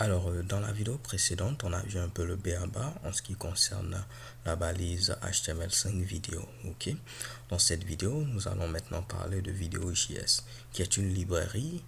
Alors, dans la vidéo précédente, on a vu un peu le b.a.-ba en ce qui concerne la balise HTML5 vidéo. Ok. Dans cette vidéo, nous allons maintenant parler de Video.js, qui est une librairie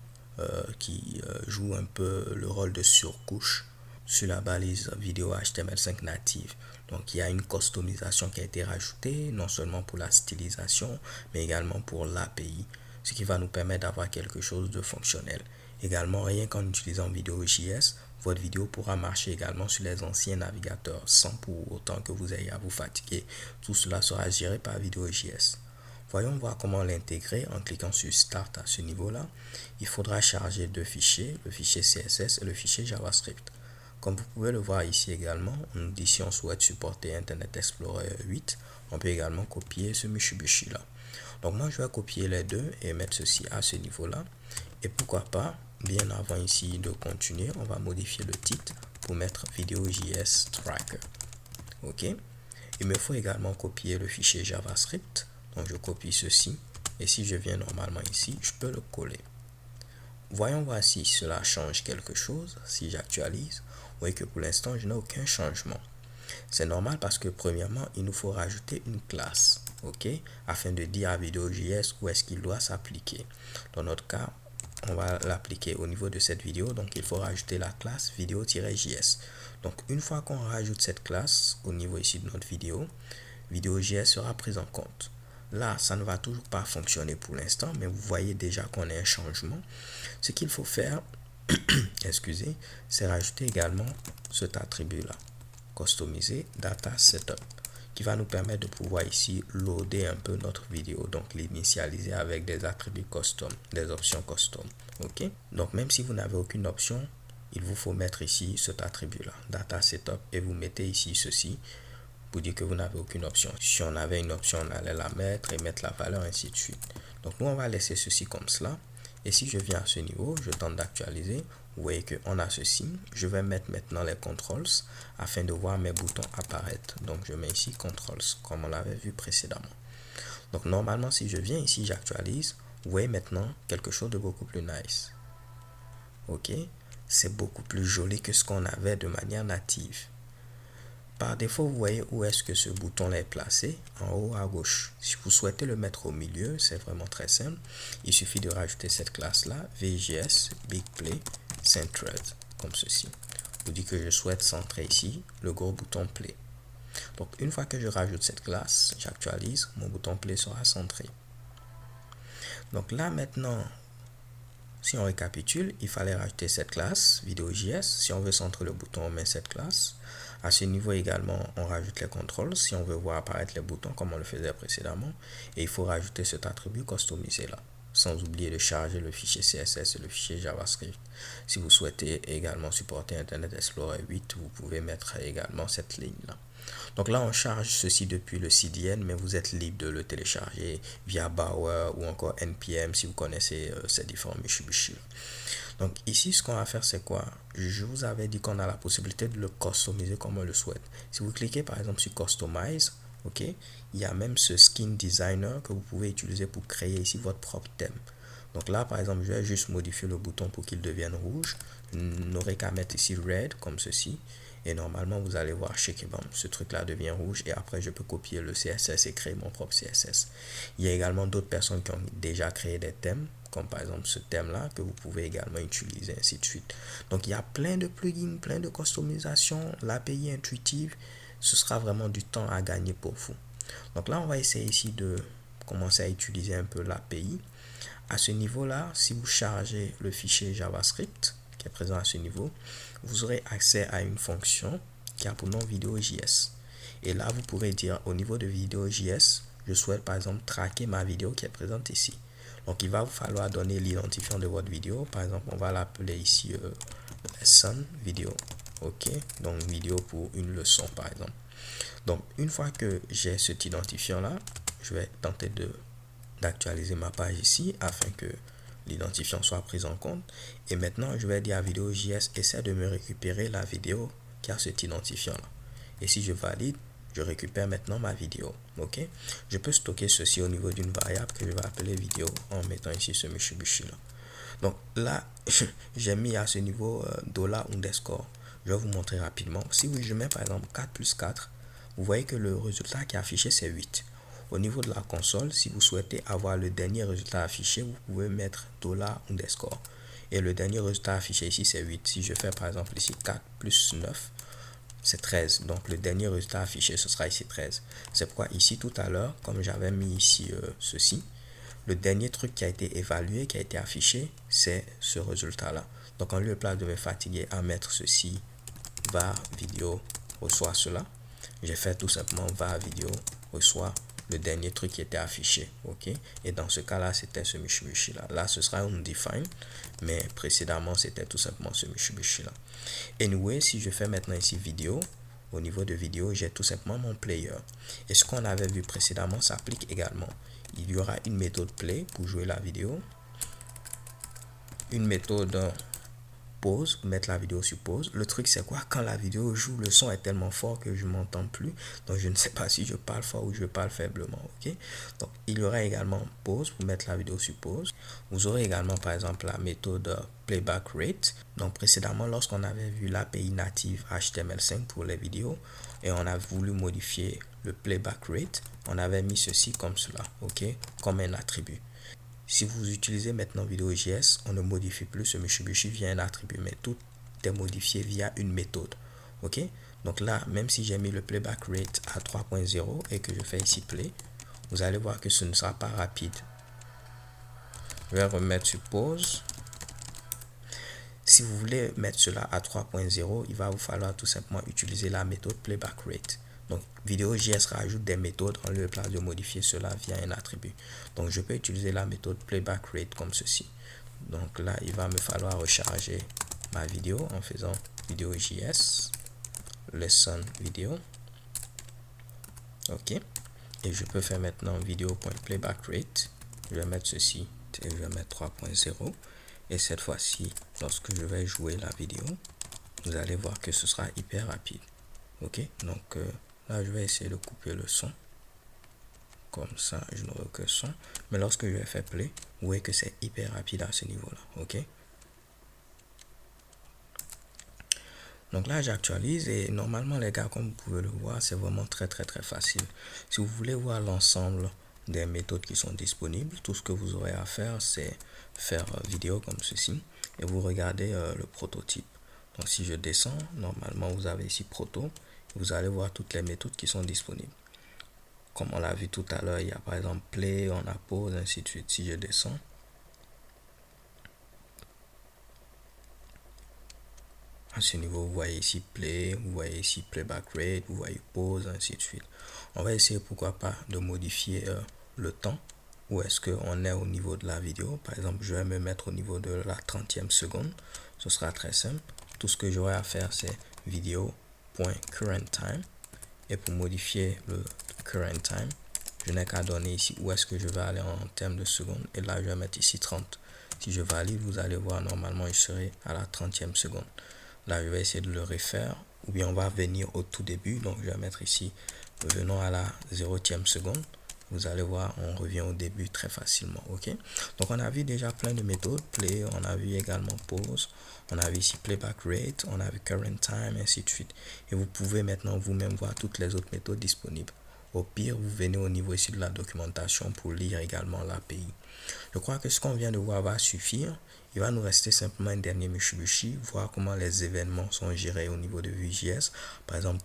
qui joue un peu le rôle de surcouche sur la balise vidéo HTML5 native. Donc, il y a une customisation qui a été rajoutée, non seulement pour la stylisation, mais également pour l'API, ce qui va nous permettre d'avoir quelque chose de fonctionnel. Également, rien qu'en utilisant Video.js, votre vidéo pourra marcher également sur les anciens navigateurs sans pour autant que vous ayez à vous fatiguer. Tout cela sera géré par Video.js. Voyons voir comment l'intégrer en cliquant sur Start à ce niveau-là. Il faudra charger deux fichiers, le fichier CSS et le fichier JavaScript. Comme vous pouvez le voir ici également, on nous dit si on souhaite supporter Internet Explorer 8, on peut également copier ce Mitsubishi là. Donc moi je vais copier les deux et mettre ceci à ce niveau-là. Et pourquoi pas, bien avant ici de continuer, on va modifier le titre pour mettre Video.js Tracker. Ok. Il me faut également copier le fichier JavaScript. Donc je copie ceci. Et si je viens normalement ici, je peux le coller. Voyons voir si cela change quelque chose. Si j'actualise, vous voyez que pour l'instant, je n'ai aucun changement. C'est normal parce que premièrement, il nous faut rajouter une classe, ok, afin de dire à Video.js où est-ce qu'il doit s'appliquer. Dans notre cas, on va l'appliquer au niveau de cette vidéo, donc il faut rajouter la classe Video.js. Donc une fois qu'on rajoute cette classe au niveau ici de notre vidéo, Video.js sera prise en compte. Là, ça ne va toujours pas fonctionner pour l'instant, mais vous voyez déjà qu'on a un changement. Ce qu'il faut faire, excusez, c'est rajouter également cet attribut-là, customiser data setup, qui va nous permettre de pouvoir ici loader un peu notre vidéo, donc l'initialiser avec des attributs custom, des options custom. Ok. Donc même si vous n'avez aucune option, il vous faut mettre ici cet attribut-là, data setup, et vous mettez ici ceci pour dire que vous n'avez aucune option. Si on avait une option, on allait la mettre et mettre la valeur, ainsi de suite. Donc nous, on va laisser ceci comme cela. Et si je viens à ce niveau, je tente d'actualiser. Vous voyez qu'on a ceci. Je vais mettre maintenant les controls afin de voir mes boutons apparaître. Donc je mets ici controls comme on l'avait vu précédemment. Donc normalement, si je viens ici, j'actualise. Vous voyez maintenant quelque chose de beaucoup plus nice. Ok, c'est beaucoup plus joli que ce qu'on avait de manière native. Par défaut, vous voyez où est-ce que ce bouton est placé, en haut à gauche. Si vous souhaitez le mettre au milieu, c'est vraiment très simple. Il suffit de rajouter cette classe-là, VJS, Big Play, Centered, comme ceci. Je vous dis que je souhaite centrer ici le gros bouton Play. Donc, une fois que je rajoute cette classe, j'actualise, mon bouton Play sera centré. Donc là, maintenant, si on récapitule, il fallait rajouter cette classe, Video.js. Si on veut centrer le bouton, on met cette classe. À ce niveau également, on rajoute les contrôles si on veut voir apparaître les boutons comme on le faisait précédemment. Et il faut rajouter cet attribut customisé là. Sans oublier de charger le fichier CSS et le fichier JavaScript. Si vous souhaitez également supporter Internet Explorer 8, vous pouvez mettre également cette ligne là. Donc là, on charge ceci depuis le CDN, mais vous êtes libre de le télécharger via Bower ou encore NPM si vous connaissez ces différents Mitsubishi. Donc ici, ce qu'on va faire, c'est quoi? Je vous avais dit qu'on a la possibilité de le customiser comme on le souhaite. Si vous cliquez par exemple sur Customize, ok, il y a même ce Skin Designer que vous pouvez utiliser pour créer ici votre propre thème. Donc là, par exemple, je vais juste modifier le bouton pour qu'il devienne rouge. Vous n'aurez qu'à mettre ici Red, comme ceci. Et normalement, vous allez voir, ce truc-là devient rouge. Et après, je peux copier le CSS et créer mon propre CSS. Il y a également d'autres personnes qui ont déjà créé des thèmes, comme par exemple ce thème-là, que vous pouvez également utiliser, ainsi de suite. Donc, il y a plein de plugins, plein de customisations. L'API intuitive, ce sera vraiment du temps à gagner pour vous. Donc là, on va essayer ici de commencer à utiliser un peu l'API. À ce niveau-là, si vous chargez le fichier JavaScript qui est présent à ce niveau, vous aurez accès à une fonction qui a pour nom Video.js. Et là, vous pourrez dire au niveau de Video.js, je souhaite par exemple traquer ma vidéo qui est présente ici. Donc, il va vous falloir donner l'identifiant de votre vidéo. Par exemple, on va l'appeler ici lesson vidéo. Ok, donc vidéo pour une leçon par exemple. Donc, une fois que j'ai cet identifiant là, je vais tenter d'actualiser ma page ici afin que l'identifiant soit pris en compte. Et maintenant, je vais dire à Video.js, essaie de me récupérer la vidéo qui a cet identifiant là. Et si je valide, je récupère maintenant ma vidéo. Ok, je peux stocker ceci au niveau d'une variable que je vais appeler vidéo en mettant ici ce Mitsubishi là. Donc là, j'ai mis à ce niveau $_. Je vais vous montrer rapidement. Si je mets par exemple 4 plus 4, vous voyez que le résultat qui est affiché, c'est 8. Au niveau de la console, si vous souhaitez avoir le dernier résultat affiché, vous pouvez mettre $_. Et le dernier résultat affiché ici, c'est 8. Si je fais par exemple ici 4 plus 9, c'est 13. Donc le dernier résultat affiché, ce sera ici 13. C'est pourquoi ici tout à l'heure, comme j'avais mis ici ceci, le dernier truc qui a été évalué, qui a été affiché, c'est ce résultat-là. Donc en lieu et place de me fatiguer à mettre ceci, var vidéo reçoit cela, j'ai fait tout simplement var vidéo reçoit le dernier truc qui était affiché. Ok, et dans ce cas là c'était ce Mitsubishi là. Là ce sera undefined, mais précédemment c'était tout simplement ce Mitsubishi là. Anyway, si je fais maintenant ici vidéo, au niveau de vidéo j'ai tout simplement mon player, et ce qu'on avait vu précédemment s'applique également. Il y aura une méthode play pour jouer la vidéo, une méthode pause pour mettre la vidéo sur pause. Le truc c'est quoi? Quand la vidéo joue, le son est tellement fort que je m'entends plus, donc je ne sais pas si je parle fort ou je parle faiblement. Ok, donc il y aura également pause pour mettre la vidéo sur pause. Vous aurez également par exemple la méthode playback rate. Donc précédemment, lorsqu'on avait vu l'API native HTML5 pour les vidéos et on a voulu modifier le playback rate, on avait mis ceci comme cela, ok, comme un attribut. Si vous utilisez maintenant Video.js, on ne modifie plus ce Mitsubishi via un attribut, mais tout est modifié via une méthode. Ok, donc là, même si j'ai mis le playback rate à 3.0 et que je fais ici play, vous allez voir que ce ne sera pas rapide. Je vais remettre sur pause. Si vous voulez mettre cela à 3.0, il va vous falloir tout simplement utiliser la méthode playback rate. Donc Video.js rajoute des méthodes en lieu et place de modifier cela via un attribut. Donc je peux utiliser la méthode playback rate comme ceci. Donc là, il va me falloir recharger ma vidéo en faisant Video.js lesson vidéo. Ok, et je peux faire maintenant vidéo.playback rate. Je vais mettre ceci et je vais mettre 3.0. Et cette fois-ci, lorsque je vais jouer la vidéo, vous allez voir que ce sera hyper rapide. Ok, donc là je vais essayer de couper le son. Comme ça, je n'aurai que son. Mais lorsque je vais faire play, vous voyez que c'est hyper rapide à ce niveau-là. Ok, donc là j'actualise et normalement les gars, comme vous pouvez le voir, c'est vraiment très facile. Si vous voulez voir l'ensemble des méthodes qui sont disponibles, tout ce que vous aurez à faire, c'est faire vidéo comme ceci et vous regardez le prototype. Donc si je descends, normalement vous avez ici proto, vous allez voir toutes les méthodes qui sont disponibles. Comme on l'a vu tout à l'heure, il y a par exemple play, on a pause, ainsi de suite. Si je descends, à ce niveau, vous voyez ici play, vous voyez ici playback rate, vous voyez pause, ainsi de suite. On va essayer pourquoi pas de modifier le temps. Où est-ce qu'on est au niveau de la vidéo? Par exemple, je vais me mettre au niveau de la 30e seconde. Ce sera très simple. Tout ce que j'aurai à faire, c'est video.current_time. Et pour modifier le current time, je n'ai qu'à donner ici où est-ce que je vais aller en termes de secondes. Et là, je vais mettre ici 30. Si je valide, vous allez voir, normalement, je serai à la 30e seconde. Là, je vais essayer de le refaire. Ou bien, on va venir au tout début. Donc, je vais mettre ici, venons à la 0e seconde. Vous allez voir, on revient au début très facilement. Ok, donc on a vu déjà plein de méthodes. Play, on a vu également pause, on a vu ici playback rate, on a vu current time, ainsi de suite. Et vous pouvez maintenant vous-même voir toutes les autres méthodes disponibles. Au pire, vous venez au niveau ici de la documentation pour lire également l'API. Je crois que ce qu'on vient de voir va suffire. Il va nous rester simplement un dernier Mitsubishi, voir comment les événements sont gérés au niveau de Vue.js. Par exemple,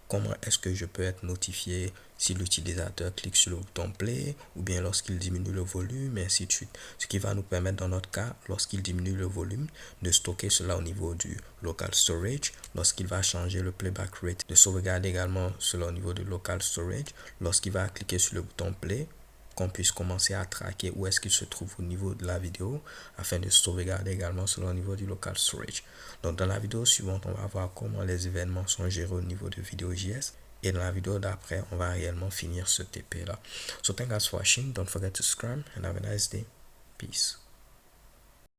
comment est-ce que je peux être notifié si l'utilisateur clique sur le bouton play ou bien lorsqu'il diminue le volume, et ainsi de suite. Ce qui va nous permettre dans notre cas, lorsqu'il diminue le volume, de stocker cela au niveau du local storage. Lorsqu'il va changer le playback rate, de sauvegarder également cela au niveau du local storage. Lorsqu'il va cliquer sur le bouton play, qu'on puisse commencer à traquer où est-ce qu'il se trouve au niveau de la vidéo afin de sauvegarder également cela au niveau du local storage. Donc dans la vidéo suivante, on va voir comment les événements sont gérés au niveau de Video.js. Et dans la vidéo d'après, on va réellement finir ce TP là. So thank you guys for watching. Don't forget to subscribe and have a nice day. Peace.